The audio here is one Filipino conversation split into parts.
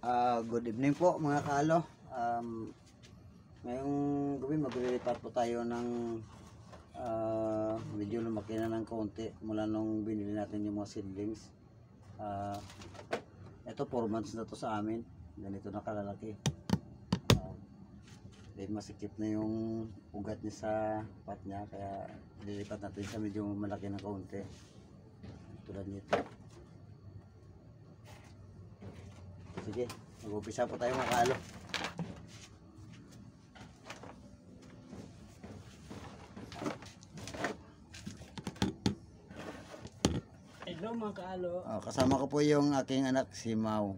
Good evening po mga kaalo. Ngayong gabi maglilipat po tayo ng medyo lumaki na ng konti mula nung binili natin yung mga seedlings. Ito 4 months na to sa amin. Ganito na kalalaki. Masikip na yung ugat niya sa pot niya, kaya lilipat natin siya medyo malaki na konti. Tulad nito. Sige, mag-upisa po tayo mga kaalo. Hello mga kaalo. Kasama ko po yung aking anak si Mau.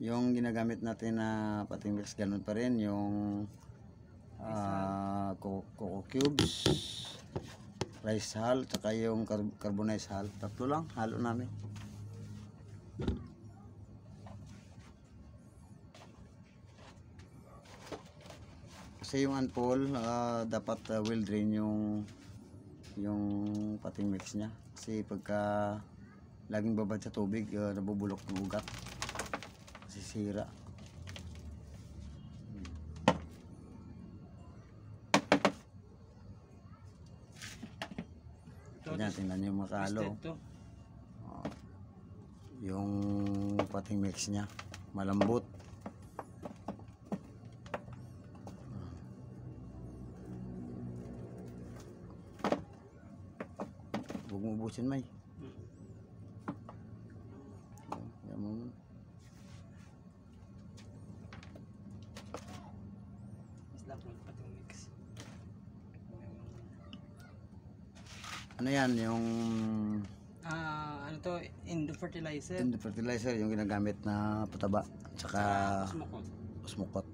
Yung ginagamit natin na pating mix, ganun pa rin yung coco cubes, rice hull, tsaka yung carbonized hull. Tatlo lang halo namin. Kasi yung unpole dapat well drain yung pating mix nya, kasi pagka laging babad sa tubig nabubulok ng ugat, sisira. Yan, tingnan nyo mga kaalo. Yung pating mix nya malambot. Huwag mo ubusin, May. Yan mo. Ano yan? Yung ano to? Indo fertilizer. Indo fertilizer, yung ginagamit na pataba. Tsaka osmokot.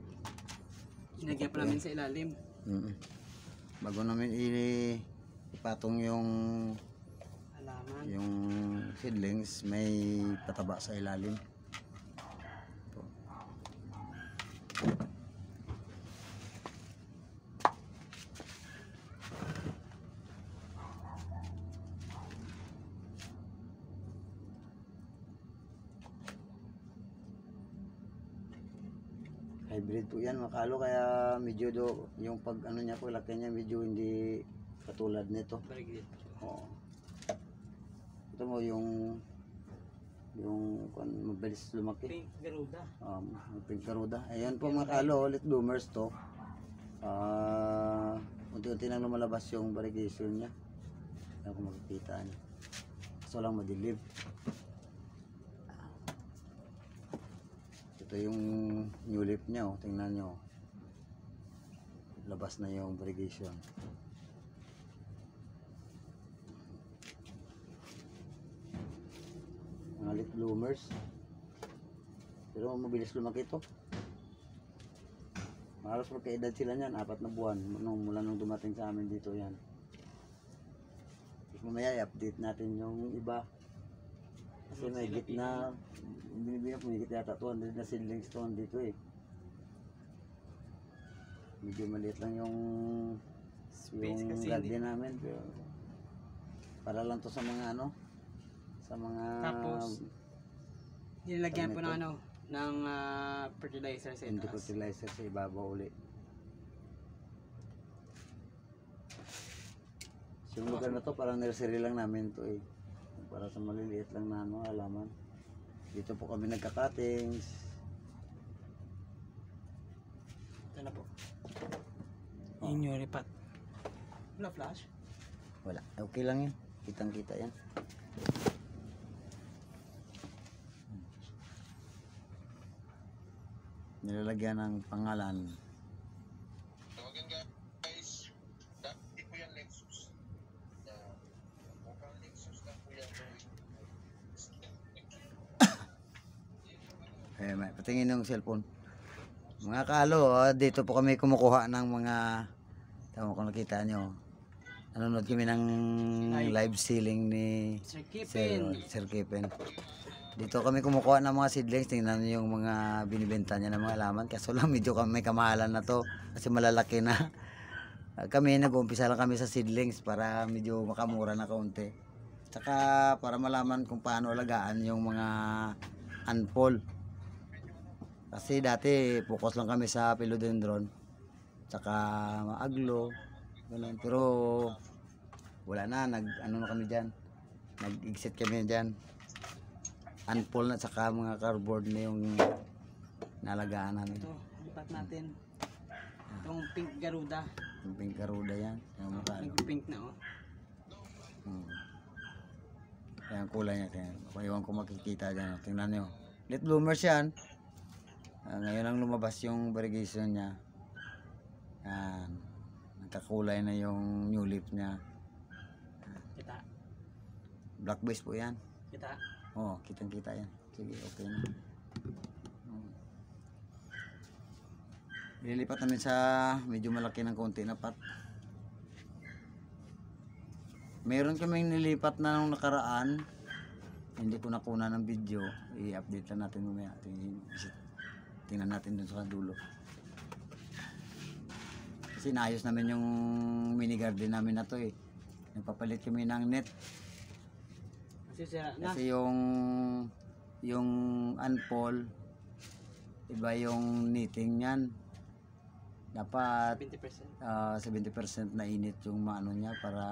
Sinagyan pa namin sa ilalim. Bago namin ipatong yung halaman, yung seedlings, may pataba sa ilalim. Hybrid po yan mga kaalo, kaya medyo yung pag ano niya po, laki niya medyo hindi katulad nito. Oo. Ito mo yung mabilis lumaki. Pink Garuda. Pink Garuda. Ayan po mga kaalo, ulit bloomers to. Unti-unti nang lumalabas yung variegation niya. Ayan kung makikita niya. So lang madilim. Ito yung new leaf niya, tingnan nyo. Labas na yung variegation. Mga late bloomers. Pero mabilis lumaki ito. Halos magkaedad sila niyan, 4 na buwan mula nung dumating sa amin dito yan. Mamaya i-update natin yung iba. Kasi may higit na, binibigyan ko higit yata 200 na seedlings to dito eh. Medyo maliit lang yung garden namin, pero para lang to sa mga ano, sa mga Tapos nilagyan po ng ano, ng fertilizer sa hindi itaas. fertilizer sa ibabaw uli. So, yung lugar na to parang nursery lang namin to eh, para sa maliliit lang na ano, halaman. Dito po kami nagka-cuttings. Ito na po. Yun yung ripat. Wala flash? Wala, okay lang yan, kitang kita yan. Nilalagyan ng pangalan. Tawagin guys, dati po yan Lexus. Mukhang Lexus na po yan. May patingin yung cellphone. Mga kaalo, dito po kami kumukuha ng mga, tama kung nakita nyo, nanonood kami ng live selling ni Sir Kipen. Dito kami kumukuha ng mga seedlings. Tingnan nyo yung mga binibenta niya ng mga halaman. Kaso lang medyo may kamahalan na to kasi malalaki na. Kami nag-uumpisa lang kami sa seedlings para medyo makamura na kaunti. Tsaka para malaman kung paano alagaan yung mga anpol. Kasi dati focus lang kami sa philodendron. Tsaka maaglo. Ganun. Pero wala na, ano na kami dyan. Nag-exit kami dyan. Anpol na tsaka mga cardboard na yung nalagaan namin. Ito, lipat natin. Itong pink garuda. Yung pink garuda yan. Yung mukha. Nag-pink na oh. Kaya ang kulay niya. Kaya iwan ko makikita dyan. Tingnan nyo. Late bloomers yan. Ngayon lang lumabas yung variegation niya. Yan. Nagkakulay na yung new leaf niya. Kita. Black base po yan. Kita. Oo, kitang kita yan. Sige, okay na. Ililipat namin sa medyo malaki ng konti na pot. Meron kaming nilipat na nung nakaraan. Hindi ko nakuna ng video. I-update lang natin mamaya. Tingnan natin dun sa dulo. Kasi naayos namin yung mini garden namin na to eh. Nagpapalit kami ng net. Kasi sira na. Kasi yung anpol, iba yung knitting niyan. Dapat 20%. 70% na init yung maano niya para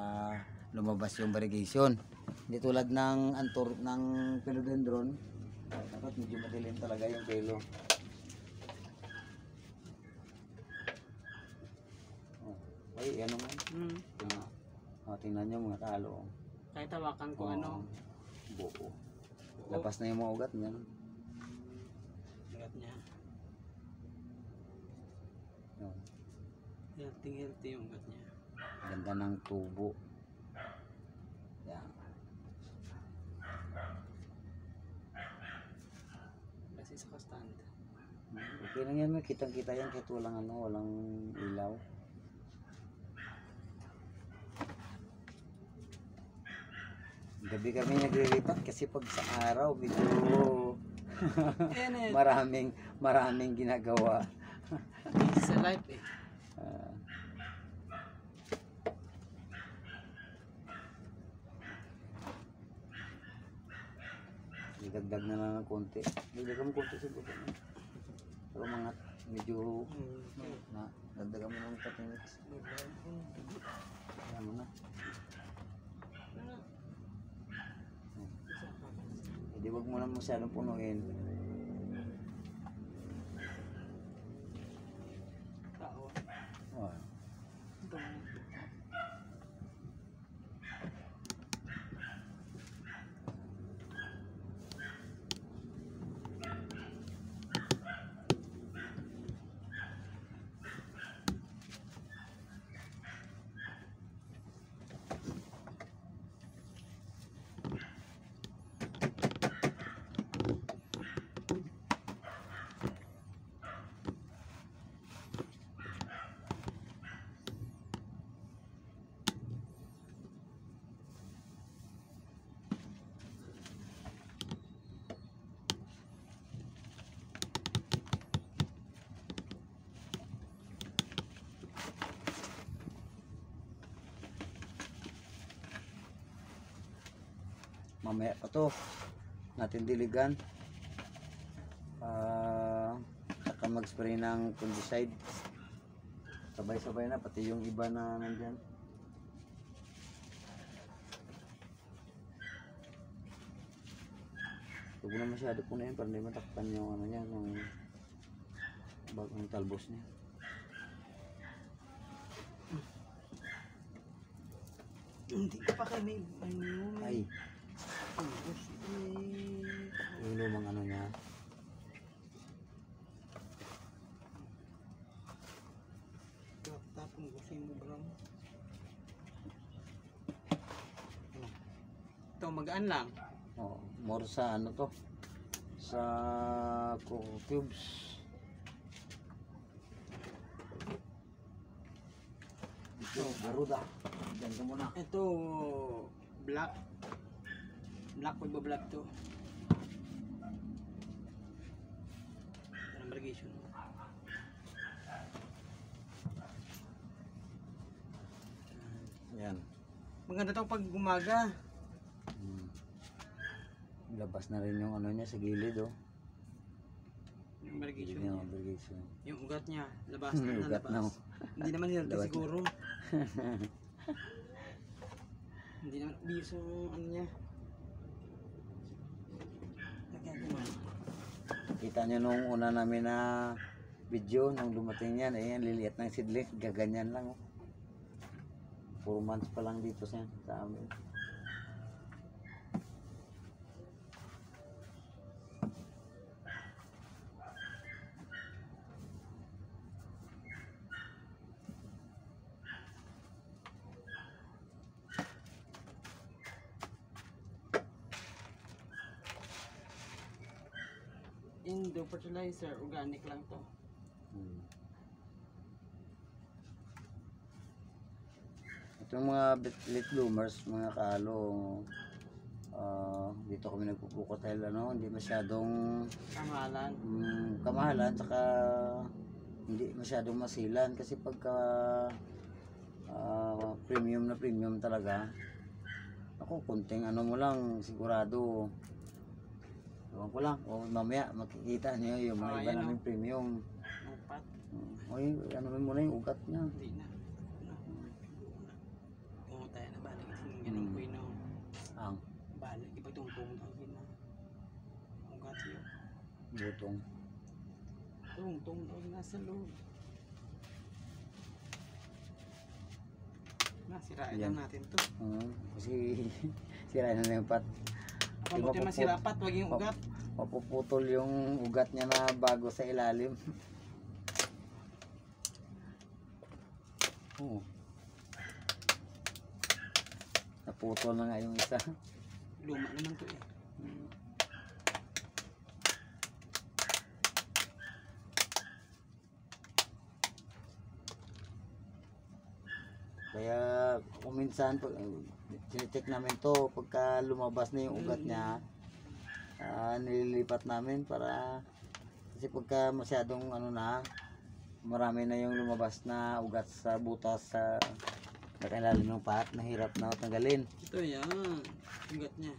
lumabas yung variegation. Hindi tulad ng antor ng philodendron, dapat medyo madilim talaga yung pelo. Ay, ano man. Tingnan nyo mga talo. Kahit hawakan ko ano. Buo. Labas na yung mga ugat niya. Ugat niya. Yun. Healthy yung ugat niya. Ganda ng tubo. Yan. Kasi sa stand. Okay lang yan, may kitang-kita yan kahit walang ilaw. Gabi kami naglilipat kasi pag sa araw medyo maraming ginagawa. Sa life eh. Dagdag na lang ng konti. Dagdagan mo konti siguro. Pero mga medyo na dagdagan mo ng 30 minutes. Ayan mo na. Hindi wag mo na masyadong punuin. Tao. Oh. Ito. Mamaya pa to natin diligan. Saka mag-spray ng fungicide. Sabay-sabay na pati yung iba na nandyan. Huwag mo na masyado po na yun para hindi matakpan yung ano niya, yung bagong talbos niya. Hindi ka pa kami Ay, yung lumang ano niya. tapong gusin mo bro. Ito magaan lang. Oh, more sa ano to? Sa coco cubes. Ito, garuda. Diyan ka muna. Ito black. Black ba black to? Ang variegation. Yan. Maganda to pag umaga. Labas na rin yung ano niya sa gilid, oh. Yung irrigation Yung niya. irrigation. Yung ugat niya, labas na May ugat na, labas. oh. Hindi naman healthy Labas na. siguro. Hindi naman obvious yung ano niya. Nagagawa. Kita nyo nung una namin na video, nung dumating yan, eh, ang liliit ng seedling, gaganyan lang, oh. 4 months pa lang dito sa amin. Indo fertilizer, organic lang to. Hmm. Itong mga late bloomers, mga kalo, dito kami nagpupukot dahil ano, hindi masyadong Kamahalan. kamahalan, saka hindi masyadong masilan kasi pagka premium na premium talaga, ako konting ano mo lang sigurado. Ewan ko lang, o mamaya makikita niyo yung mga iba Ayan, naming premium. Upat. Oy, ano muna yung ugat niya. Hindi na. Tayo na balik. Ganun ko yun. Ang Balik. Ipagtungtong tayo na. Ugat yun. butong. Tungtong tayo nasa loob. Sirain Yan. lang natin to. Kasi sirain na yung pat. Kamuti masirapat, wag yung ugat. Mapuputol yung ugat niya na bago sa ilalim. Naputol na nga yung isa. Luma naman to eh. Kaya kung minsan tinitik namin to pagka lumabas na yung ugat niya, nililipat namin para kasi pagka masyadong ano na, marami na yung lumabas na ugat sa butas sa nakailalim ng pat, nahirap na tanggalin. Ito yan. Ugat niya.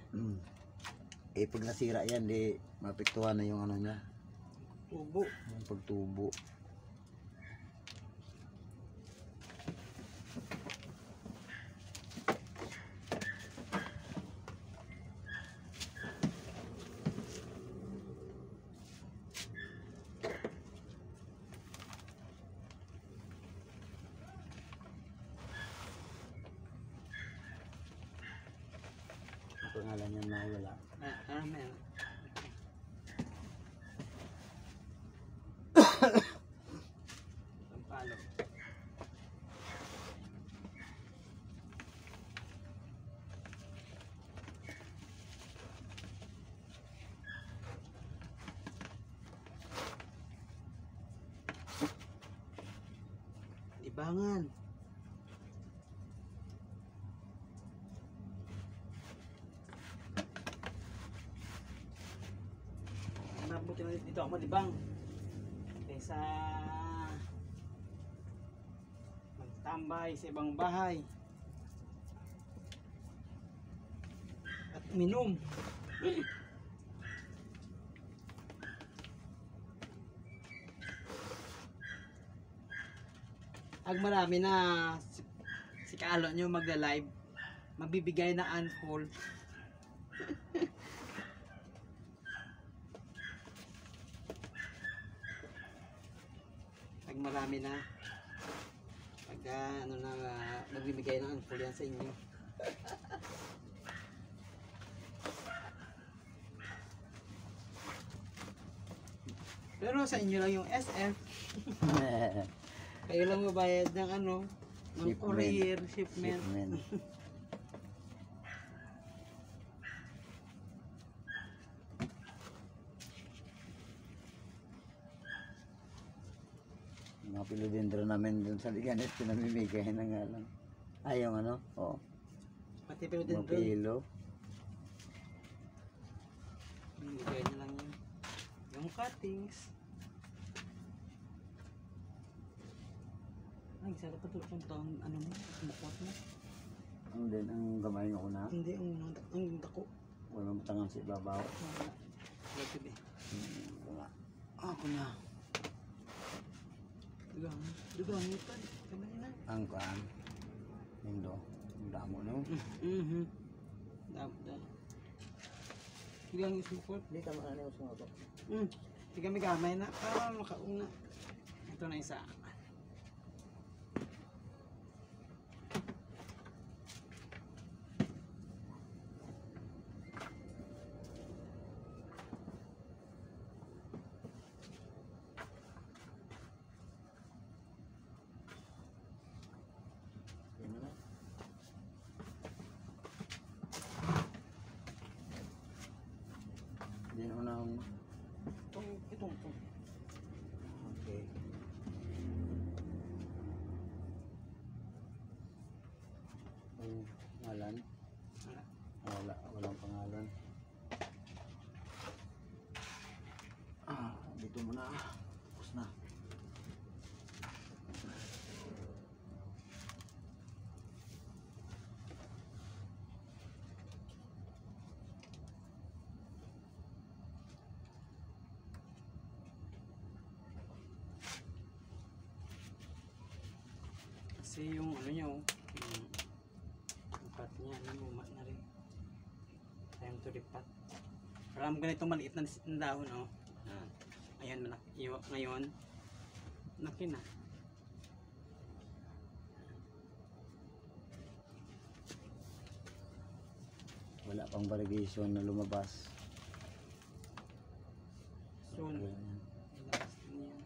Eh pag nasira yan, di mapektuhan na yung ano niya, Tubo. yung pagtubo. Pangalan niya nawala. Amen. Ang palo. Libangan. Mabuti na dito ako malibang kaysa magtambay sa ibang bahay at minom. Pag marami na si Kaalo nyo magla-live, mabibigay na unfold. Pag marami na, pag ano na, magbibigay ng unfold yan sa inyo. Pero sa inyo lang yung SF. Kayo lang mabayad ng ano, ng Shipment. courier, shipment. Mga pilodendro namin dun sa Liganes, pinamimigay na nga lang. Ay, yung ano? Oo. Pati pero din Mga doon. pilo. Bigay na lang yun. Yung cuttings. Ay, sarap pa ito ang ano mo, bukot mo. Ang din, ang gamay ko na. Hindi, ang dako. Walang tanga naman si babaw. Wala. Lapit eh. Wala. Ako na. Dugang ito. Kamay na. Ang kaan. Indo. Ang damo no. Damo. Dugang isukot. Hindi ka maano sa mga Hindi kami gamay na. Para makauna. Ito na isa. Hindi na unang. Itong. Okay. Ang ngalan? Wala. Walang pangalan. Dito muna. Tapos na. Kasi yung ano niya, yung pot niya, luma na rin. Time to repot. Parang ganito maliit na dahon, oh. Ayan, ngayon, laki na. Wala pang variegation na lumabas. Soon, Ganyan. ilabas din yan.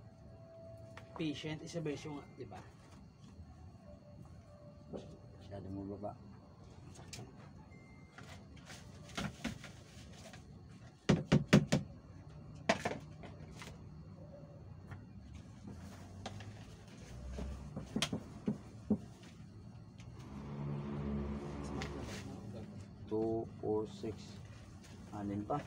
Patient is a beso nga, di ba? Masyado mo baba. Sakto. Two, 4, 6. Anin pa.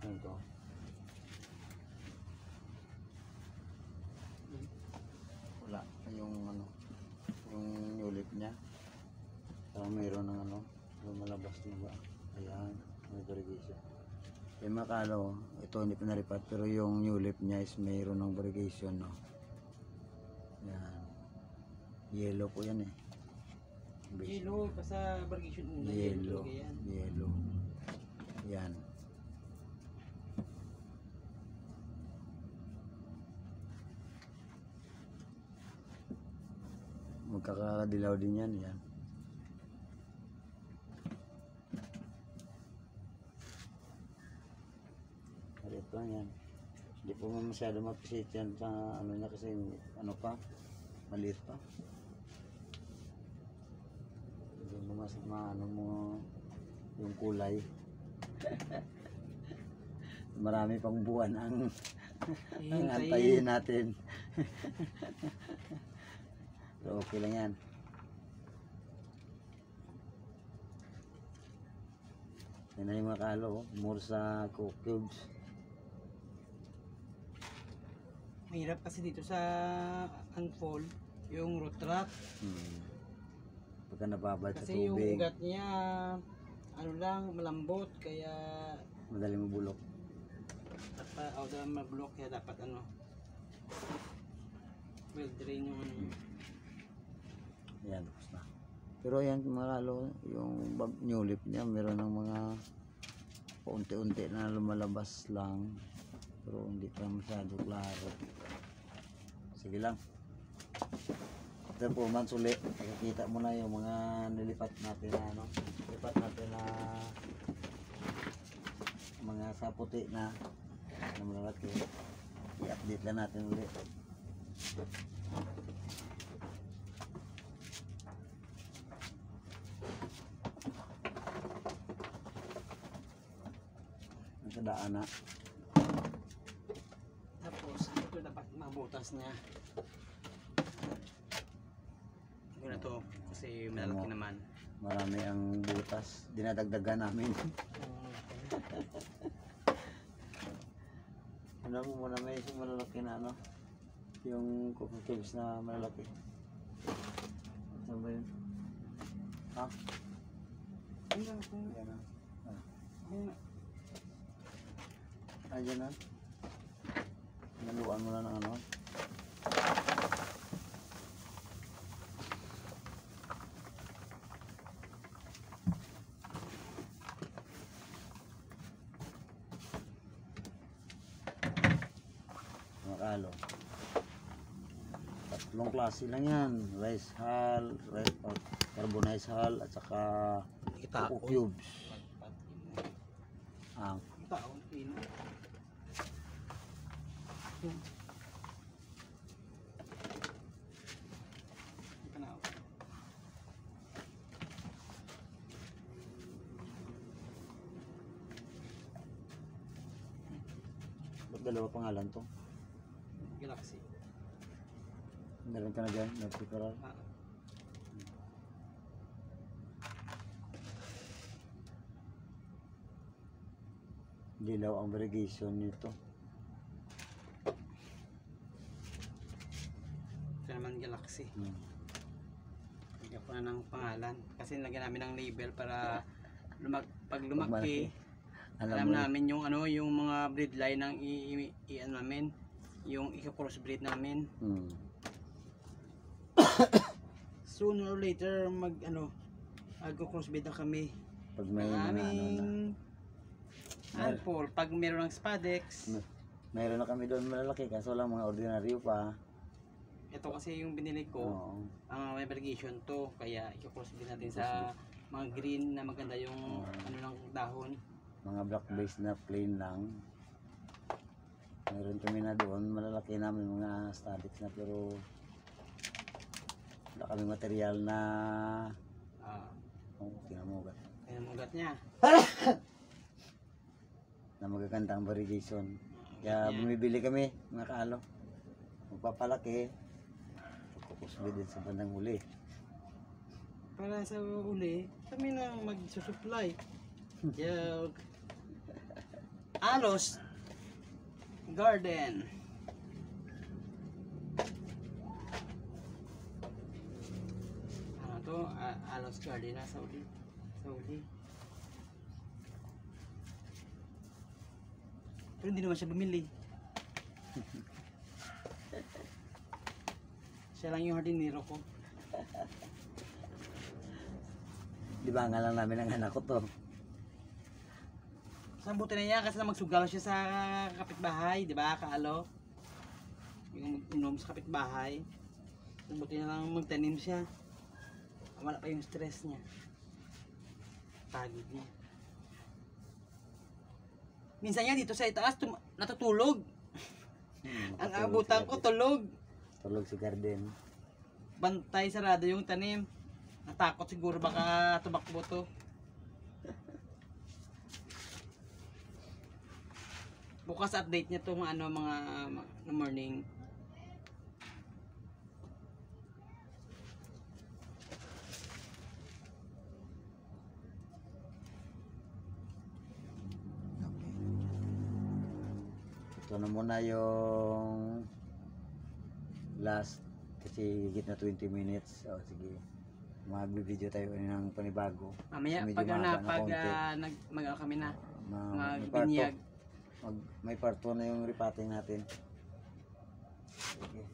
Ito. Wala yung ano, yung ulip niya. Mayroon ng ano, lumalabas na ba? Ayan, may variegation. Yung makalo, ito hindi pinaripat pero yung ulip niya is mayroon ng variegation, no. Yan. Yellow po yan eh. Yellow, basta variegation una. Yellow. talaga yan. Yellow. Yan. Magkakadilaw din yan. Yan. Ito yan. Hindi po masyado mapisit yan sa ano niya kasi ano pa, maliit pa. Hindi mo mas maano mo yung kulay. Marami pang buwan ang antayin natin. So okay lang yan. Yan na yung mga kalo, more sa cubes. Mahirap kasi dito sa unfold yung root rot. Pagka nababad sa Kasi yung tubig, ugat niya ano lang malambot kaya madali mabulok. dapat mablock kaya dapat ano well drain yung ano. Yan, tapos na. Pero yan mga kalo, yung new leaf niya meron ng mga paunti-unti na lumalabas lang. Pero hindi pa masyado klaro. Sige lang. After 4 months ulit, makikita mo na yung mga nilipat natin na ano, nilipat natin na mga sa puti na malalaki. I-update lang natin ulit. Ang daan na. Tapos ito dapat mabutas niya. Ito na to kasi malaki naman. Marami ang butas. Dinadagdagan namin. Ano mo muna may isang malalaki na ano? Yung coco cubes na malalaki. Ano ba yun? Ha? Ayan Ayan na. na. Ayan na. Naluan mo na ng ano? Mga kalo. Tatlong klase lang yan. Rice hull, carbonized hull, at saka coco cubes. Ah, Taon, pino. Ito na ako. ba't dalawa pangalan to? Galaxy. Meron ka na dyan, nagpiparal. Ah, Dilaw ang variegation nito. ito naman Galaxy. Hmm. Bigyan ko na ng pangalan. Kasi lagyan namin ng label para pag Malaki. lumaki, alam mo, namin yung ano, yung mga breed line ng ano namin, yung i-cross breed namin. Hmm. Sooner or later mag-cross breed na kami. Pag may Ang mga ano na. aming handful. Pag meron ng Spadex, Mayroon na kami doon malalaki kaso lang mga ordinaryo pa. ito kasi yung binili ko, Oo. ang may variegation to, kaya i-cross breed natin sa mga green na maganda yung ano ng dahon. Mga black base na plain lang. Mayroon kami na doon malalaki namin mga statics na pero wala kami material na tinamugat. Ayan ang ugat niya. Na magaganda ang variegation. Kaya bumibili kami mga kaalo. Magpapalaki. Pagkukusbi din sa bandang huli. Para sa uli, kami na magsusupply. Joke. Alos Garden. Ano to? Alos Garden na sa uli. Sa uli. Pero hindi naman siya bumili. Siya lang yung hardinero ko. Di ba nga lang namin ang anak ko to. Sa buti na niya kasi na magsugal siya sa kapitbahay, di ba, kaalo? Yung inom sa kapitbahay. Sa buti na lang magtanim siya. Wala pa yung stress niya. Pagod niya. Minsan yan dito sa itaas natutulog. Ang abutan ko tulog. Tulog si garden. Bantay sarado yung tanim. Natakot siguro baka tumakbo to. Bukas update niya to mga na morning. Ito na muna yung last kasi higit na 20 minutes. O sige. Mag-video tayo ng panibago. Mamaya Medyo pag mahaba na pag konti. mag kami na May part magbinyag. may part 2 na yung repating natin. Okay.